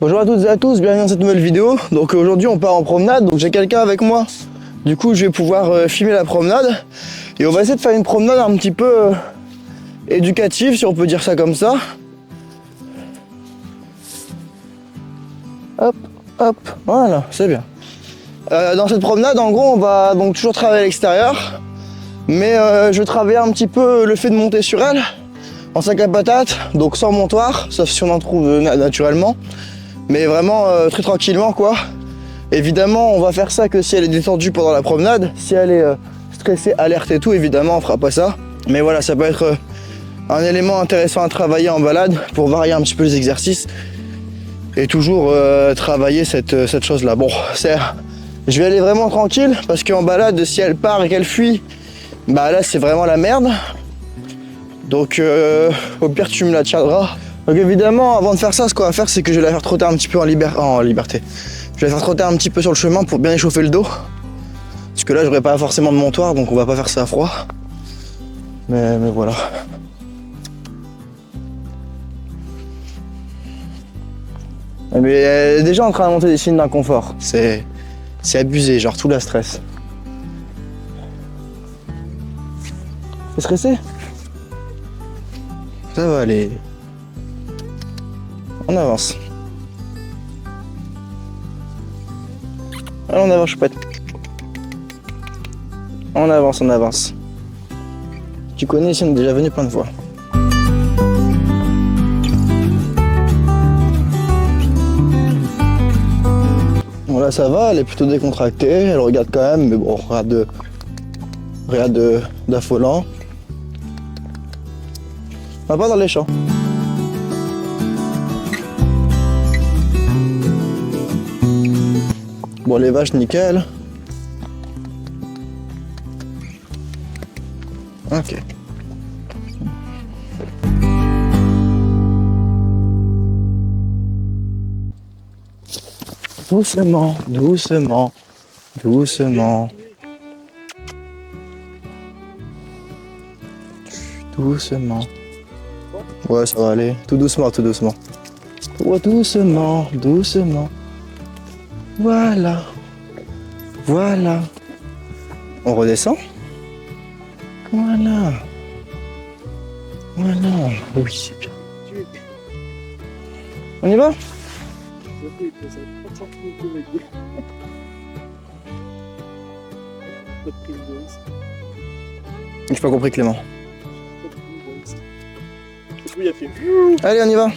Bonjour à toutes et à tous, bienvenue dans cette nouvelle vidéo. Donc aujourd'hui on part en promenade, donc j'ai quelqu'un avec moi. Du coup je vais pouvoir filmer la promenade. Et on va essayer de faire une promenade un petit peu éducative, si on peut dire ça comme ça. Hop, hop, voilà, c'est bien. Dans cette promenade en gros on va donc toujours travailler à l'extérieur. Mais je vais travailler un petit peu le fait de monter sur elle en sac à patates, donc sans montoir, sauf si on en trouve naturellement. Mais vraiment très tranquillement quoi. Évidemment on va faire ça que si elle est détendue pendant la promenade. Si elle est stressée, alerte et tout, évidemment on fera pas ça. Mais voilà, ça peut être un élément intéressant à travailler en balade pour varier un petit peu les exercices. Et toujours travailler cette chose là. Bon, je vais aller vraiment tranquille parce qu'en balade si elle part et qu'elle fuit, bah là c'est vraiment la merde. Donc au pire tu me la tiendras. Donc évidemment, avant de faire ça, ce qu'on va faire, c'est que je vais la faire trotter un petit peu en liberté. Je vais la faire trotter un petit peu sur le chemin pour bien échauffer le dos. Parce que là, j'aurai pas forcément de montoir, donc on va pas faire ça à froid. Mais voilà. Mais elle est déjà en train de monter des signes d'inconfort. C'est abusé, genre tout la stress. T'es stressé? Ça va aller. On avance. Allez, on avance, choupette. On avance, on avance. Tu connais, ici on est déjà venu plein de fois. Bon là ça va, elle est plutôt décontractée, elle regarde quand même, mais bon, rien d'affolant. On va pas dans les champs. Bon, les vaches, nickel. Ok. Doucement, doucement, doucement. Doucement. Ouais, ça va aller. Tout doucement, tout doucement. Ouais, doucement, doucement. Voilà. Voilà. On redescend. Voilà. Voilà. Oui, c'est bien. On y va? J'ai pas compris Clément. Allez, on y va.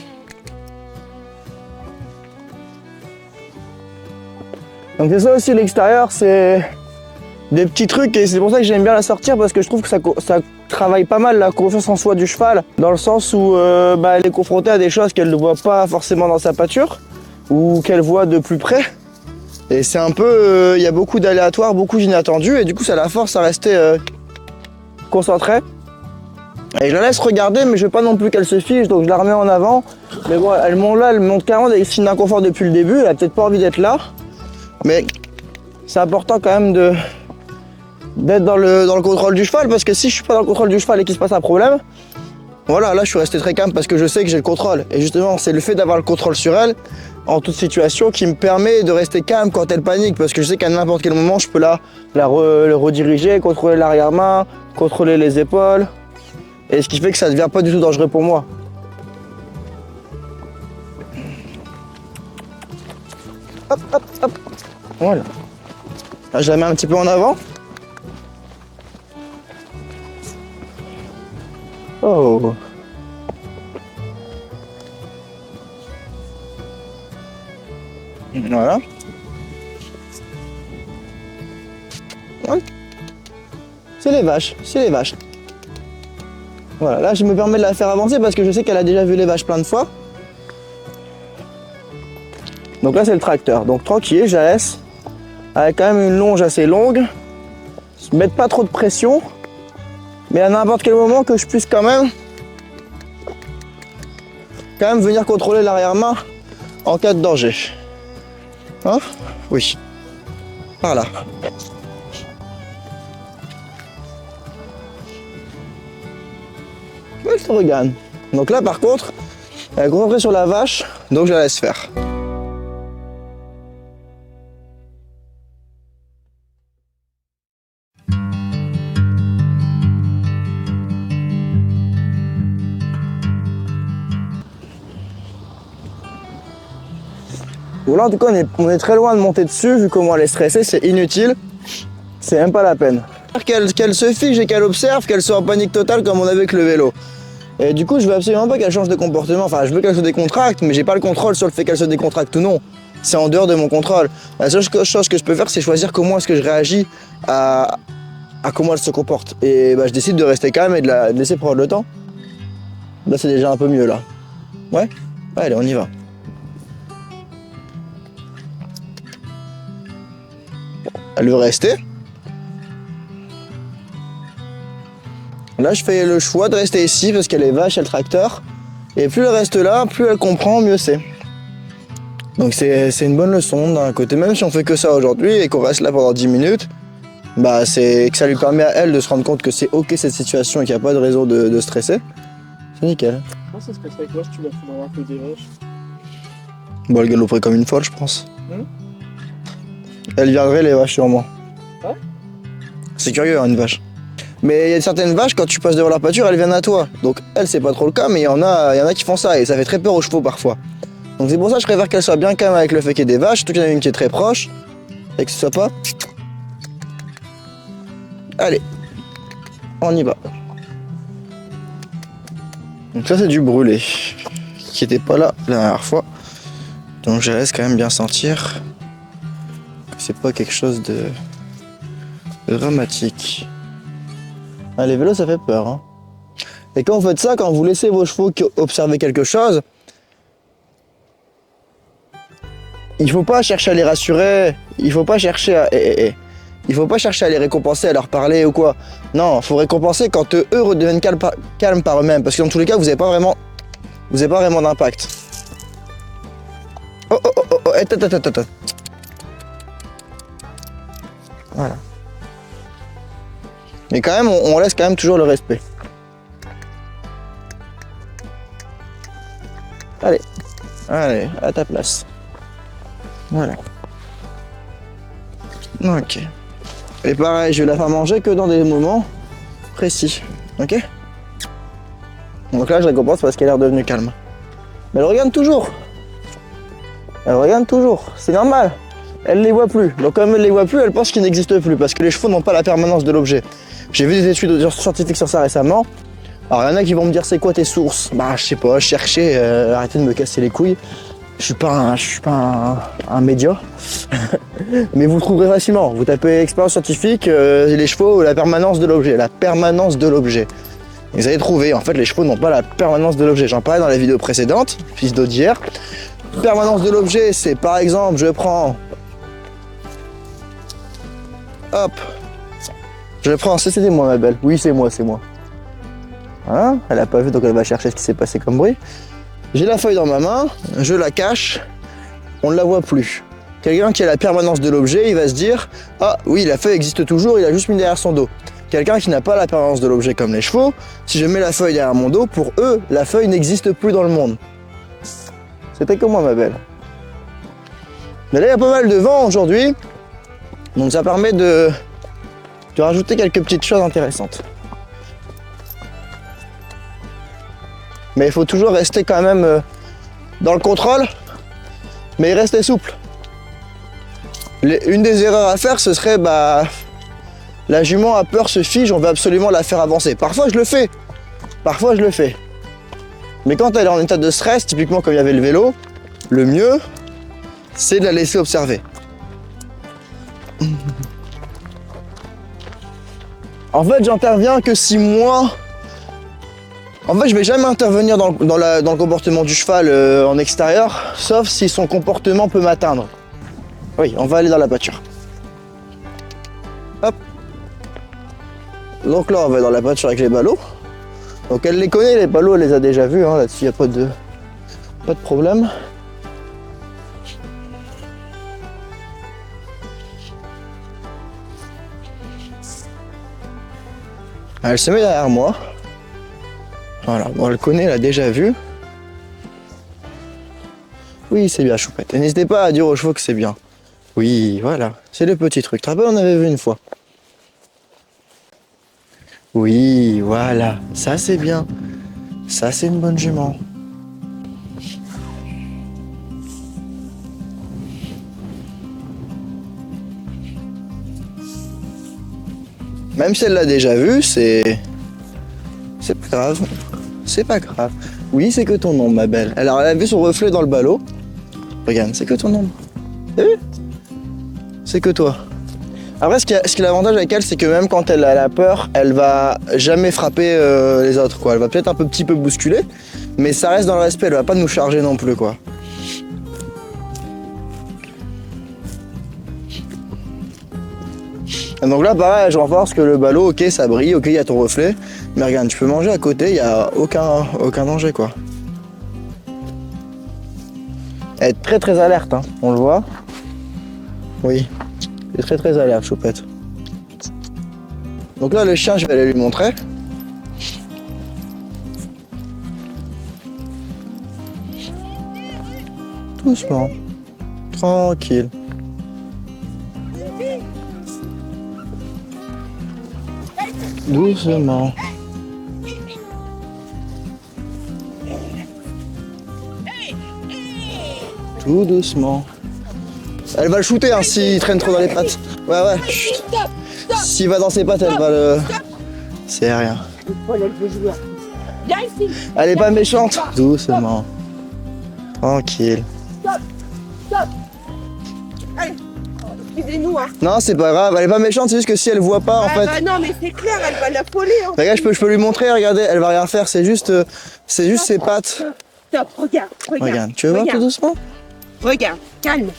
Donc c'est ça aussi l'extérieur, c'est des petits trucs et c'est pour ça que j'aime bien la sortir parce que je trouve que ça travaille pas mal la confiance en soi du cheval dans le sens où elle est confrontée à des choses qu'elle ne voit pas forcément dans sa pâture ou qu'elle voit de plus près. Et c'est un peu, il y a beaucoup d'aléatoires, beaucoup d'inattendus et du coup ça la force à rester concentrée. Et je la laisse regarder mais je veux pas non plus qu'elle se fiche donc je la remets en avant. Mais bon, elle monte carrément des signes d'inconfort depuis le début, elle a peut-être pas envie d'être là. Mais c'est important quand même d'être dans le contrôle du cheval parce que si je suis pas dans le contrôle du cheval et qu'il se passe un problème, voilà, là je suis resté très calme parce que je sais que j'ai le contrôle. Et justement, c'est le fait d'avoir le contrôle sur elle en toute situation qui me permet de rester calme quand elle panique parce que je sais qu'à n'importe quel moment je peux le rediriger, contrôler l'arrière-main, contrôler les épaules. Et ce qui fait que ça ne devient pas du tout dangereux pour moi. Hop, hop, hop. Voilà. Là, je la mets un petit peu en avant. Oh. Voilà. Ouais. C'est les vaches, c'est les vaches. Voilà, là je me permets de la faire avancer parce que je sais qu'elle a déjà vu les vaches plein de fois. Donc là c'est le tracteur, donc tranquille, je la laisse. Avec quand même une longe assez longue. Mettre pas trop de pression. Mais à n'importe quel moment que je puisse quand même venir contrôler l'arrière-main en cas de danger. Hein? Oui. Voilà. Elle te regarde. Donc là par contre, elle est concentrée sur la vache, donc je la laisse faire. Bon là en tout cas on est très loin de monter dessus, vu comment elle est stressée, c'est inutile. C'est même pas la peine. Qu'elle se fiche et qu'elle observe, qu'elle soit en panique totale comme on avait avec le vélo. Et du coup je veux absolument pas qu'elle change de comportement, enfin je veux qu'elle se décontracte, mais j'ai pas le contrôle sur le fait qu'elle se décontracte ou non. C'est en dehors de mon contrôle. La seule chose que je peux faire, c'est choisir comment est-ce que je réagis à comment elle se comporte. Et bah, je décide de rester calme et de la laisser prendre le temps. Là c'est déjà un peu mieux là. Ouais. Allez, on y va. Elle veut rester. Là, je fais le choix de rester ici parce qu'elle est vache, elle tracteur. Et plus elle reste là, plus elle comprend, mieux c'est. Donc c'est une bonne leçon d'un côté. Même si on fait que ça aujourd'hui et qu'on reste là pendant 10 minutes, bah c'est que ça lui permet à elle de se rendre compte que c'est ok cette situation et qu'il n'y a pas de raison de stresser. C'est nickel. Comment ça se passe avec vache, tu la fous dans un peu des vaches? Bon, elle galoperait comme une folle, je pense. Elle viendrait les vaches sur moi. Ouais. C'est curieux, hein, une vache. Mais il y a certaines vaches, quand tu passes devant leur pâture, elles viennent à toi. Donc elle, c'est pas trop le cas, mais il y en a qui font ça et ça fait très peur aux chevaux parfois. Donc c'est pour ça que je préfère qu'elle soit bien calme avec le fait qu'il y ait des vaches, surtout qu'il y en a une qui est très proche, et que ce soit pas... Allez, on y va. Donc ça c'est du brûlé, qui était pas là la dernière fois. Donc je laisse quand même bien sentir que c'est pas quelque chose de dramatique. Ah, les vélos ça fait peur, hein. Et quand vous faites ça, quand vous laissez vos chevaux observer quelque chose, il faut pas chercher à les rassurer, il faut pas chercher à... Il faut pas chercher à les récompenser, à leur parler ou quoi. Non, il faut récompenser quand eux redeviennent calmes par eux-mêmes. Parce que dans tous les cas, vous n'avez pas vraiment d'impact. Oh, attends. Voilà. Mais quand même, on laisse quand même toujours le respect. Allez, à ta place. Voilà. Ok. Et pareil, je vais la faire manger que dans des moments précis. Ok? Donc là, je récompense parce qu'elle est redevenue calme. Mais elle regarde toujours. C'est normal. Elle les voit plus. Donc comme elle les voit plus, elle pense qu'ils n'existent plus parce que les chevaux n'ont pas la permanence de l'objet. J'ai vu des études scientifiques sur ça récemment. Alors il y en a qui vont me dire c'est quoi tes sources? Bah je sais pas, cherchez, arrêtez de me casser les couilles. Je suis pas un média. Mais vous trouverez facilement. Vous tapez expérience scientifique, les chevaux, la permanence de l'objet. Vous allez trouver, en fait les chevaux n'ont pas la permanence de l'objet. J'en parlais dans la vidéo précédente, fils d'hier. Permanence de l'objet, c'est par exemple, je prends... Hop. C'était moi ma belle. Oui, c'est moi. Hein? Elle a pas vu, donc elle va chercher ce qui s'est passé comme bruit. J'ai la feuille dans ma main, je la cache, on ne la voit plus. Quelqu'un qui a la permanence de l'objet, il va se dire « Ah oui, la feuille existe toujours, il a juste mis derrière son dos ». Quelqu'un qui n'a pas la permanence de l'objet comme les chevaux, si je mets la feuille derrière mon dos, pour eux, la feuille n'existe plus dans le monde. C'était comme moi, ma belle. Mais là, il y a pas mal de vent aujourd'hui, donc ça permet de rajouter quelques petites choses intéressantes. Mais il faut toujours rester quand même dans le contrôle, mais rester souple. Une des erreurs à faire, ce serait la jument a peur, se fige, on veut absolument la faire avancer. Parfois je le fais. Mais quand elle est en état de stress, typiquement comme il y avait le vélo, le mieux, c'est de la laisser observer. En fait, j'interviens que si moi... En fait, je vais jamais intervenir dans le comportement du cheval en extérieur, sauf si son comportement peut m'atteindre. Oui, on va aller dans la pâture. Hop. Donc là, on va dans la pâture avec les ballots. Donc elle les connaît, les ballots, elle les a déjà vus, hein, là-dessus, il n'y a pas de problème. Elle se met derrière moi. Voilà, bon, elle connaît, elle a déjà vu. Oui, c'est bien, choupette. Et n'hésitez pas à dire aux chevaux que c'est bien. Oui, voilà, c'est le petit truc. Tu te rappelles, on avait vu une fois. Oui, voilà, ça c'est bien. Ça c'est une bonne jument. Même si elle l'a déjà vu, c'est pas grave. C'est pas grave. Oui, c'est que ton ombre, ma belle. Elle a vu son reflet dans le ballot. Regarde, c'est que ton ombre. T'as vu? C'est que toi. Après, ce qui est l'avantage avec elle, c'est que même quand elle a peur, elle va jamais frapper les autres, quoi. Elle va peut-être un petit peu bousculer, mais ça reste dans le respect. Elle va pas nous charger non plus, quoi. Et donc là, pareil, je renforce que le ballot, ok, ça brille, ok, il y a ton reflet, mais regarde, tu peux manger à côté, il y a aucun danger, quoi. Elle est très très alerte, hein. On le voit. Oui. Elle est très alerte, Choupette. Donc là, le chien, je vais aller lui montrer. Doucement. Tranquille. Doucement. Tout doucement. Elle va le shooter hein, s'il traîne trop dans les pattes. Ouais, chut. S'il va dans ses pattes, elle va le... C'est rien. Elle est pas méchante. Doucement. Tranquille. Excusez-nous, hein. Non, c'est pas grave, elle est pas méchante, c'est juste que si elle voit pas en fait. Bah non, mais c'est clair, elle va l'affoler. Regarde, je peux lui montrer, regardez, elle va rien faire, c'est juste ses pattes. Stop, regarde. Regarde, tu veux voir tout doucement? Regarde, calme.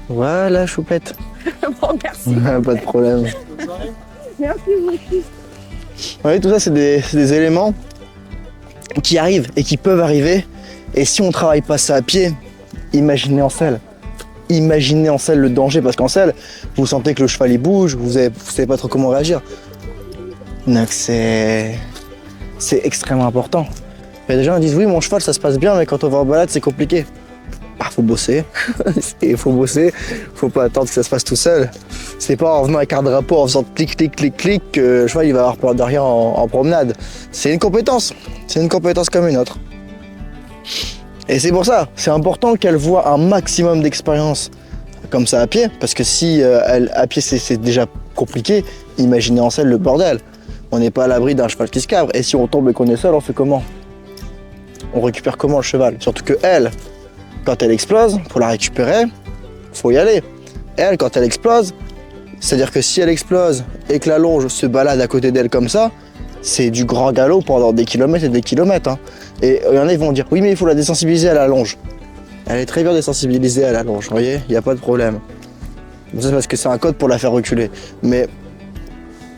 Voilà, Choupette. Bon, merci. Pas de problème. Merci beaucoup. Oui, tout ça, c'est des éléments qui arrivent et qui peuvent arriver. Et si on travaille pas ça à pied, imaginez en selle. Imaginez en selle le danger, parce qu'en selle, vous sentez que le cheval il bouge, vous savez pas trop comment réagir. Donc c'est extrêmement important. Il y a des gens qui disent oui, mon cheval ça se passe bien, mais quand on va en balade, c'est compliqué. Ah, faut bosser. Il faut bosser. Faut pas attendre que ça se passe tout seul. C'est pas en venant avec un drapeau, en faisant clic, clic, clic, clic, que le cheval il va avoir peur de rien en promenade. C'est une compétence. C'est une compétence comme une autre. Et c'est pour ça, c'est important qu'elle voit un maximum d'expérience comme ça à pied, parce que si à pied c'est déjà compliqué, imaginez en selle le bordel. On n'est pas à l'abri d'un cheval qui se cabre, et si on tombe et qu'on est seul, on fait comment? On récupère comment le cheval? Surtout que elle, quand elle explose, pour la récupérer, faut y aller. Elle, quand elle explose, c'est-à-dire que si elle explose et que la longe se balade à côté d'elle comme ça, c'est du grand galop pendant des kilomètres et des kilomètres. Hein. Et il y en a qui vont dire, oui mais il faut la désensibiliser à la longe. Elle est très bien désensibilisée à la longe, vous voyez, il n'y a pas de problème. Ça c'est parce que c'est un code pour la faire reculer. Mais,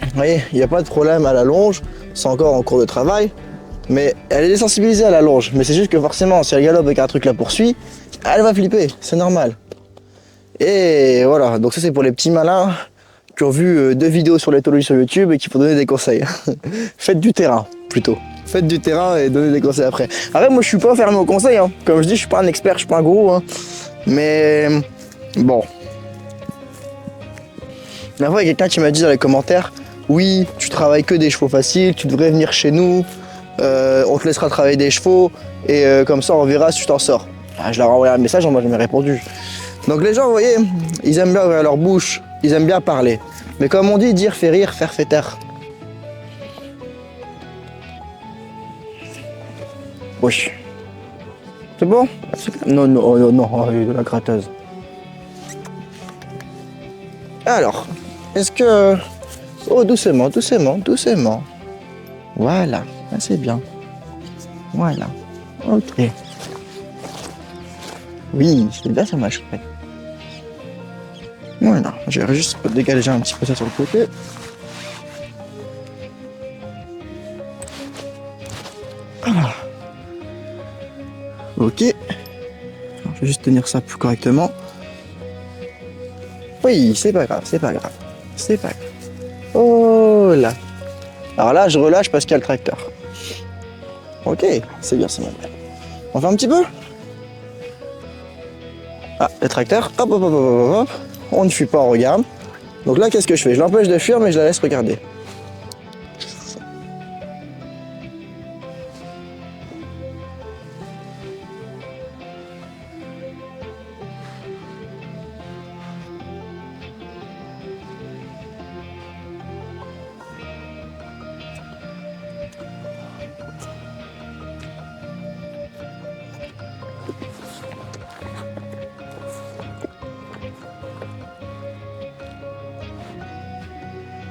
vous voyez, il n'y a pas de problème à la longe, c'est encore en cours de travail. Mais elle est désensibilisée à la longe. Mais c'est juste que forcément, si elle galope et qu'un truc la poursuit, elle va flipper, c'est normal. Et voilà, donc ça c'est pour les petits malins qui ont vu 2 vidéos sur l'éthologie sur YouTube et qui font donner des conseils. Faites du terrain, plutôt. Faites du terrain et donnez des conseils après. Après, moi je suis pas fermé aux conseils, hein. Comme je dis, je suis pas un expert, je suis pas un gourou, hein. Mais bon. La fois, il y a quelqu'un qui m'a dit dans les commentaires, oui, tu travailles que des chevaux faciles, tu devrais venir chez nous, on te laissera travailler des chevaux et comme ça on verra si tu t'en sors. Ah, je leur ai envoyé un message, moi je m'ai répondu. Donc les gens, vous voyez, ils aiment bien ouvrir leur bouche, ils aiment bien parler. Mais comme on dit, dire fait rire, faire fait taire. Oui. C'est bon? Non, de la gratteuse. Alors, est-ce que... Oh, doucement, doucement, doucement. Voilà, c'est bien. Voilà, ok. Oui, c'est bien ça, ma chouette. Voilà, je vais juste dégager un petit peu ça sur le côté. Ah. Ok. Alors, je vais juste tenir ça plus correctement. Oui, c'est pas grave, c'est pas grave. C'est pas grave. Oh là. Alors là, je relâche parce qu'il y a le tracteur. Ok, c'est bien, c'est mal. On fait un petit peu? Ah, le tracteur, hop, hop, hop, hop, hop, hop. On ne fuit pas, on regarde. Donc là, qu'est-ce que je fais? Je l'empêche de fuir, mais je la laisse regarder.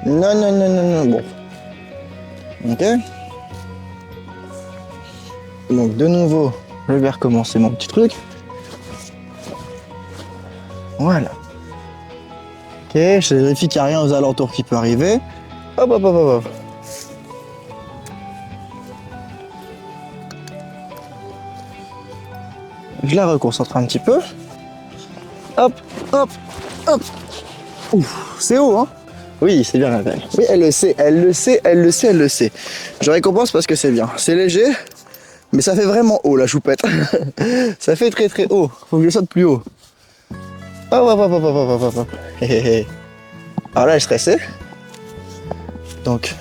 Non, non, non, non, non, bon. Ok. Donc de nouveau, je vais recommencer mon petit truc. Voilà. Ok, je vérifie qu'il n'y a rien aux alentours qui peut arriver. Hop, hop, hop, hop, hop. Je la reconcentre un petit peu. Hop, hop, hop. Ouf, c'est haut, hein? Oui, c'est bien la peine. Oui, elle le sait, elle le sait, elle le sait, elle le sait. Je récompense parce que c'est bien. C'est léger, mais ça fait vraiment haut la choupette. Ça fait très très haut. Faut que je saute plus haut. Hop, hop, hop, hop, hop, hop, hop, hop. Hé, hé, hé. Alors là, elle est stressée. Donc,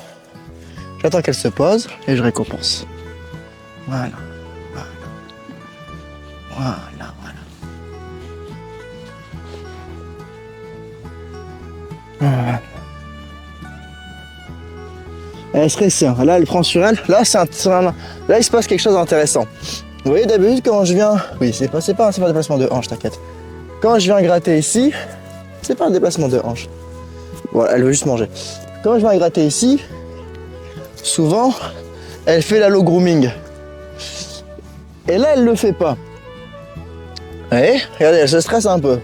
j'attends qu'elle se pose et je récompense. Voilà. Voilà. Voilà, voilà. Voilà. Elle est stressée. Hein. Là, elle prend sur elle. Là, là, il se passe quelque chose d'intéressant. Vous voyez, d'habitude, quand je viens... Oui, c'est pas un déplacement de hanche, t'inquiète. Quand je viens gratter ici, c'est pas un déplacement de hanche. Voilà, elle veut juste manger. Quand je viens gratter ici, souvent, elle fait l'halo grooming. Et là, elle le fait pas. Vous voyez, regardez, elle se stresse un peu.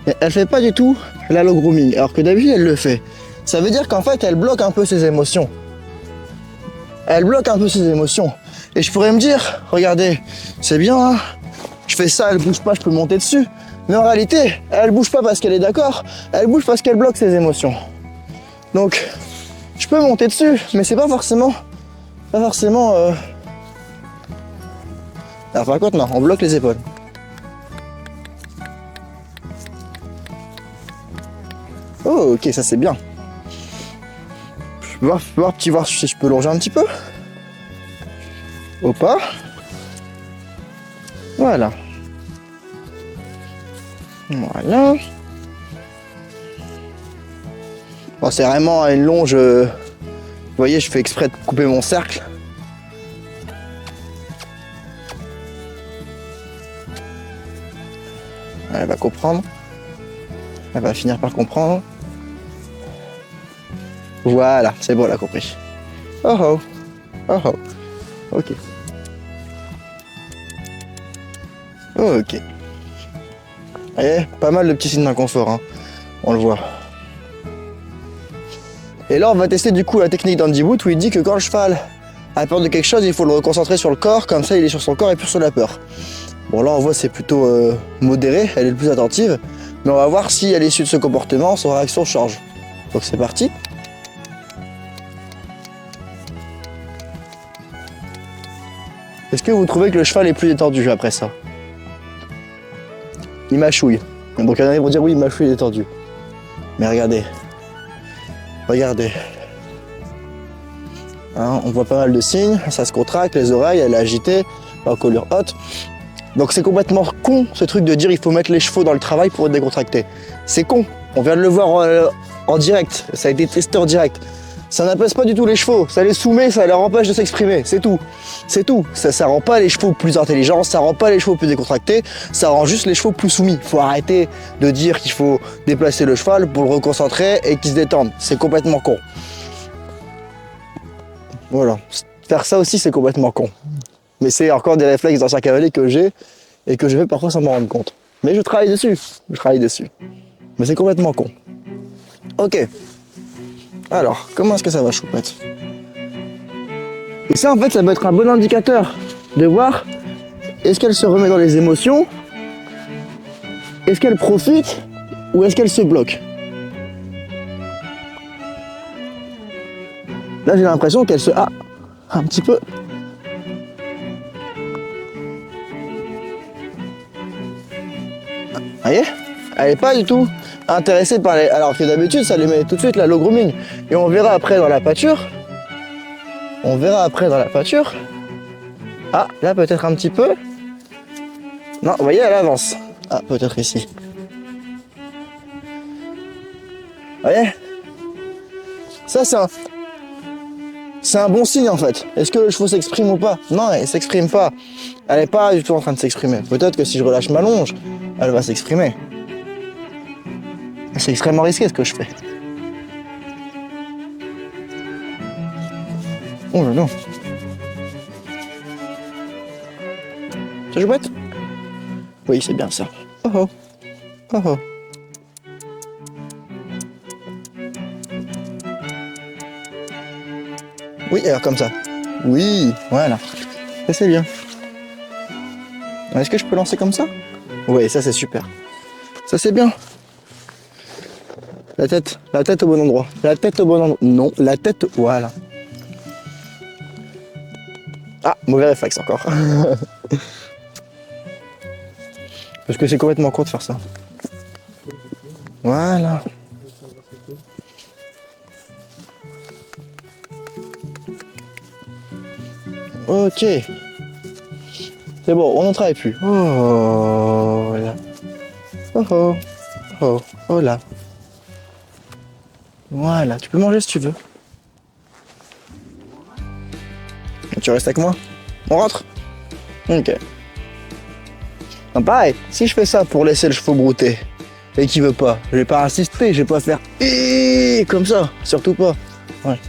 Et elle fait pas du tout l'halo grooming, alors que d'habitude, elle le fait. Ça veut dire qu'en fait, elle bloque un peu ses émotions. Elle bloque un peu ses émotions. Et je pourrais me dire, regardez, c'est bien, hein, je fais ça, elle bouge pas, je peux monter dessus. Mais en réalité, elle bouge pas parce qu'elle est d'accord, elle bouge parce qu'elle bloque ses émotions. Donc, je peux monter dessus, mais c'est pas forcément... Alors par contre, non, on bloque les épaules. Oh, ok, ça c'est bien. Je vais voir si je peux longer un petit peu. Au pas. Voilà. Voilà. Bon, c'est vraiment une longe. Vous voyez, je fais exprès de couper mon cercle. Elle va comprendre. Elle va finir par comprendre. Voilà, c'est bon, elle a compris. Oh oh. Oh oh. Ok. Ok. Et pas mal de petits signes d'inconfort, hein. On le voit. Et là, on va tester du coup la technique d'Andy Boot où il dit que quand le cheval a peur de quelque chose, il faut le reconcentrer sur le corps, comme ça il est sur son corps et plus sur la peur. Bon, là on voit c'est plutôt modéré, elle est le plus attentive, mais on va voir si à l'issue de ce comportement, son réaction change. Donc c'est parti. Est-ce que vous trouvez que le cheval est plus détendu après ça? Il mâchouille. Donc il y en a qui vont dire oui, il mâchouille, il est détendu. Mais regardez. Regardez. Hein, on voit pas mal de signes, ça se contracte, les oreilles, elle est agitée, l'encolure haute. Donc c'est complètement con ce truc de dire il faut mettre les chevaux dans le travail pour être décontracté. C'est con, on vient de le voir en direct, ça a été testé en direct. Ça n'apaise pas du tout les chevaux, ça les soumet, ça leur empêche de s'exprimer, c'est tout. C'est tout, ça rend pas les chevaux plus intelligents, ça rend pas les chevaux plus décontractés, ça rend juste les chevaux plus soumis. Faut arrêter de dire qu'il faut déplacer le cheval pour le reconcentrer et qu'il se détende, c'est complètement con. Voilà, faire ça aussi c'est complètement con. Mais c'est encore des réflexes d'ancien cavalier que j'ai et que je fais parfois sans m'en rendre compte. Mais je travaille dessus, Mais c'est complètement con. Ok. Alors, comment est-ce que ça va, choupette? Et ça, en fait, ça peut être un bon indicateur de voir est-ce qu'elle se remet dans les émotions, est-ce qu'elle profite ou est-ce qu'elle se bloque. Là, j'ai l'impression qu'elle se... Ah, un petit peu... Vous voyez? Elle n'est pas du tout intéressée par les... Alors que d'habitude, ça lui met tout de suite la low grooming. Et on verra après dans la pâture. Ah, là peut-être un petit peu. Non, vous voyez, elle avance. Ah, peut-être ici. Vous voyez? Ça, c'est un bon signe en fait. Est-ce que le chevaux s'exprime ou pas? Non, elle s'exprime pas. Elle n'est pas du tout en train de s'exprimer. Peut-être que si je relâche ma longe, elle va s'exprimer. C'est extrêmement risqué ce que je fais. Oh là là. Ça chouette? Oui, c'est bien ça. Oh oh. Oh oh. Oui, alors comme ça. Oui, voilà. Ça c'est bien. Est-ce que je peux lancer comme ça? Oui, ça c'est super. Ça c'est bien. La tête au bon endroit. La tête au bon endroit. Non, la tête, voilà. Ah, mauvais réflexe encore. Parce que c'est complètement con de faire ça. Voilà. Ok. C'est bon, on n'en travaille plus. Oh là. Oh oh. Oh, oh là. Voilà, tu peux manger si tu veux. Tu restes avec moi? On rentre? Ok. Non, pareil, si je fais ça pour laisser le chevaux brouter et qu'il veut pas, je vais pas insister, je vais pas faire comme ça, surtout pas. Ouais.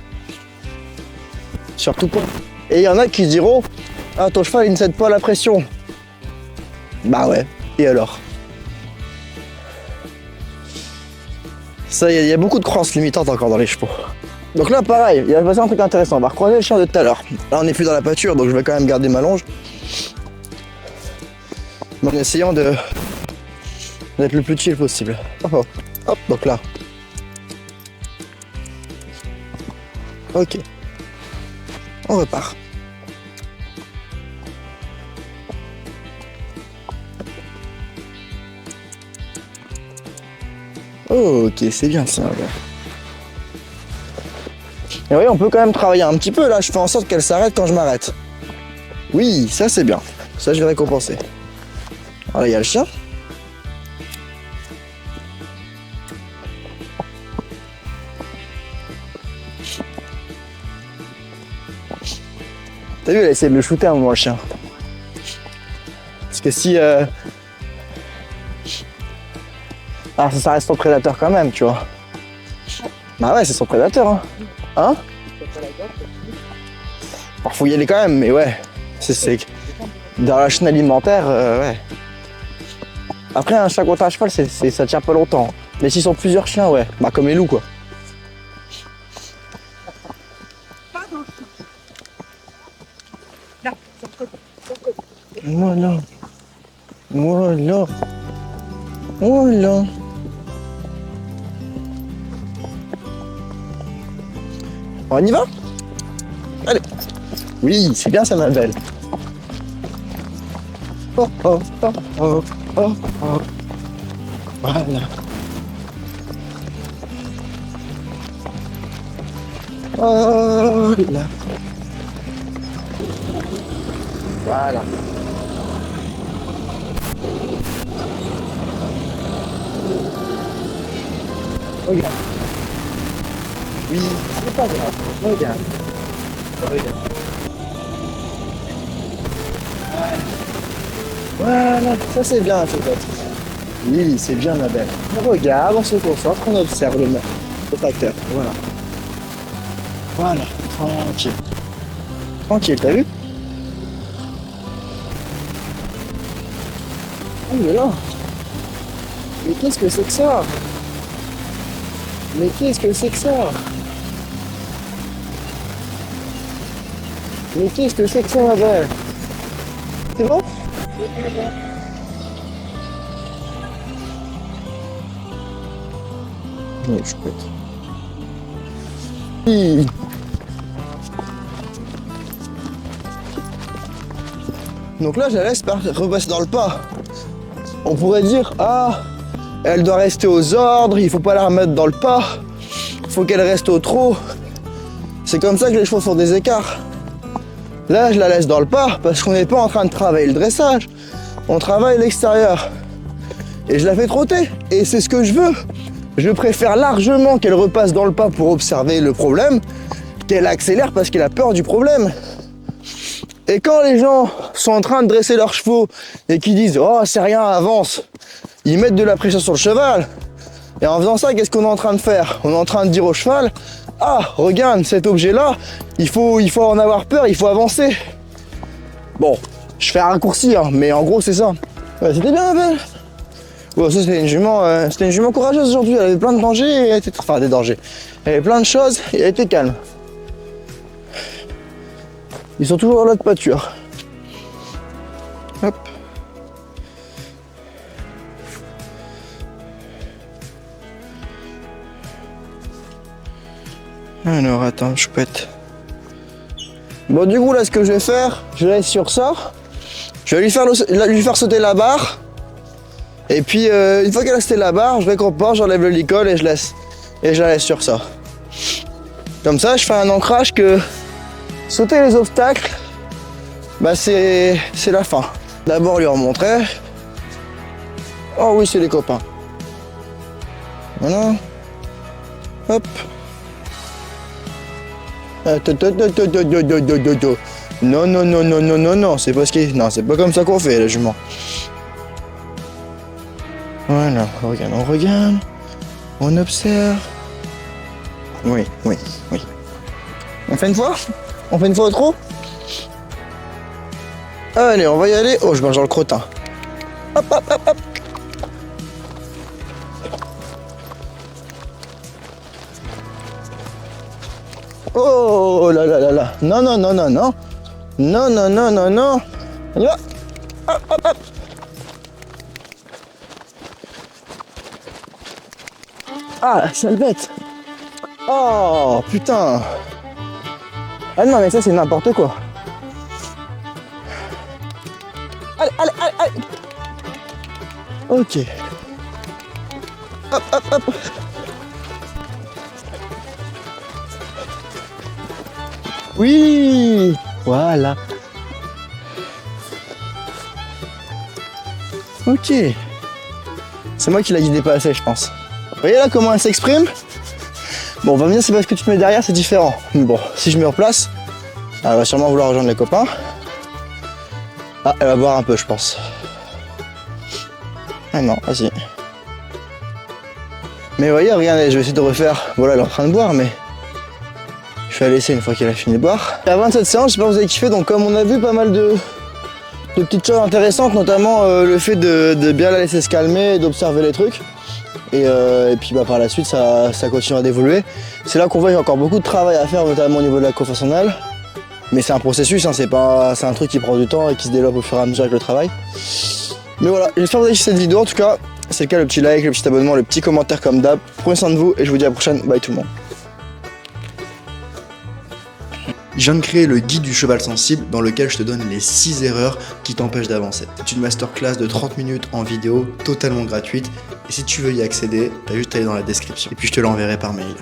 Surtout pas. Et il y en a qui diront, ah ton cheval il ne cède pas la pression. Bah ouais, et alors? Ça, il y a beaucoup de croyances limitantes encore dans les chevaux. Donc là, pareil, il va se passer un truc intéressant. On va recroiser le chien de tout à l'heure. Là, on n'est plus dans la pâture, donc je vais quand même garder ma longe. Mais en essayant d'être le plus chill possible. Oh, oh. Hop, donc là. Ok. On repart. Oh, ok, c'est bien ça. Ouais. Et oui, on peut quand même travailler un petit peu là. Je fais en sorte qu'elle s'arrête quand je m'arrête. Oui, ça c'est bien. Ça, je vais récompenser. Voilà, il y a le chien. T'as vu, elle essaie de le shooter à un moment, le chien. Parce que si... Ah, ça reste son prédateur quand même, tu vois. Bah ouais, c'est son prédateur, hein. Hein? Alors, faut y aller quand même, mais ouais. C'est... Dans la chaîne alimentaire, ouais. Après, un chien contre un cheval, ça tient pas longtemps. Mais s'ils sont plusieurs chiens, ouais. Bah comme les loups, quoi. Voilà. Voilà. Voilà. On y va? Allez. Oui, c'est bien ça, ma belle. Oh, oh, oh, oh, oh, oh. Voilà. Oh là. Voilà. Regarde. Oui, c'est pas grave. Regarde. Regarde. Voilà, ça c'est bien, peut-être. Oui, c'est bien, ma belle. On regarde, on se concentre, on observe le facteur. Voilà. Voilà, tranquille. Tranquille, t'as vu? Oh mais là. Mais qu'est-ce que c'est que ça? Mais qu'est-ce que c'est que ça? Mais qu'est-ce que c'est que ça, ma belle? C'est bon? Oui, je peux être. Oui. Donc là, je la laisse repasser dans le pas. On pourrait dire, ah, elle doit rester aux ordres, il faut pas la remettre dans le pas, il faut qu'elle reste au trot. C'est comme ça que les chevaux font des écarts. Là, je la laisse dans le pas parce qu'on n'est pas en train de travailler le dressage, on travaille l'extérieur. Et je la fais trotter, et c'est ce que je veux. Je préfère largement qu'elle repasse dans le pas pour observer le problème, qu'elle accélère parce qu'elle a peur du problème. Et quand les gens sont en train de dresser leurs chevaux et qui disent « Oh, c'est rien, avance », ils mettent de la pression sur le cheval. Et en faisant ça, qu'est-ce qu'on est en train de faire? On est en train de dire au cheval « ah, regarde cet objet-là, il faut en avoir peur, il faut avancer. Bon, je fais un raccourci, hein, mais en gros, c'est ça. Ouais, c'était bien, belle. Bon, ça, c'était une jument courageuse aujourd'hui. Elle avait plein de dangers, et elle était... enfin, des dangers. Elle avait plein de choses, et elle était calme. Ils sont toujours là de pâture. Hop. Alors, attends, choupette. Bon, du coup, là, ce que je vais faire, je laisse sur ça. Je vais lui faire sauter la barre. Et puis, une fois qu'elle a sauté la barre, je récompense, j'enlève le licol et je laisse. Et je la laisse sur ça. Comme ça, je fais un ancrage que sauter les obstacles, bah c'est la fin. D'abord, lui remontrer. Oh oui, c'est les copains. Voilà. Hop. Non, non, non, non, non, non, non, c'est pas ce qui... Non, c'est pas comme ça qu'on fait, la jument. Voilà, regarde, on regarde, on observe. Oui, oui, oui. On fait une fois? On fait une fois au trop? Allez, on va y aller. Oh, je mange dans le crottin. Hop, hop, hop, hop. Oh là là là là. Non, non, non, non, non. Non, non, non, non, non. On y va. Hop, hop, hop. Ah, la sale bête. Oh, putain. Ah non, mais ça, c'est n'importe quoi. Allez, allez, allez, allez. Ok. Hop, hop, hop. Oui. Voilà. Ok. C'est moi qui la guidais pas assez, je pense. Vous voyez là comment elle s'exprime? Bon, on va me dire c'est parce que tu te mets derrière, c'est différent. Mais bon, si je me replace, elle va sûrement vouloir rejoindre les copains. Ah, elle va boire un peu, je pense. Ah non, vas-y. Mais vous voyez, regardez, je vais essayer de refaire. Voilà, elle est en train de boire, mais je vais la laisser une fois qu'elle a fini de boire. Avant cette séance, je sais pas si vous avez kiffé, donc comme on a vu pas mal de petites choses intéressantes, notamment le fait de bien la laisser se calmer, d'observer les trucs. Et puis bah, par la suite, ça continuera d'évoluer. C'est là qu'on voit qu'il y a encore beaucoup de travail à faire, notamment au niveau de la confiance en elle. Mais c'est un processus, hein, c'est un truc qui prend du temps et qui se développe au fur et à mesure avec le travail. Mais voilà, j'espère que vous avez kiffé cette vidéo. En tout cas, c'est le cas, le petit like, le petit abonnement, le petit commentaire comme d'hab. Prenez soin de vous et je vous dis à la prochaine. Bye tout le monde. Je viens de créer le guide du cheval sensible dans lequel je te donne les 6 erreurs qui t'empêchent d'avancer. C'est une masterclass de 30 minutes en vidéo, totalement gratuite. Et si tu veux y accéder, t'as juste à aller dans la description. Et puis je te l'enverrai par mail.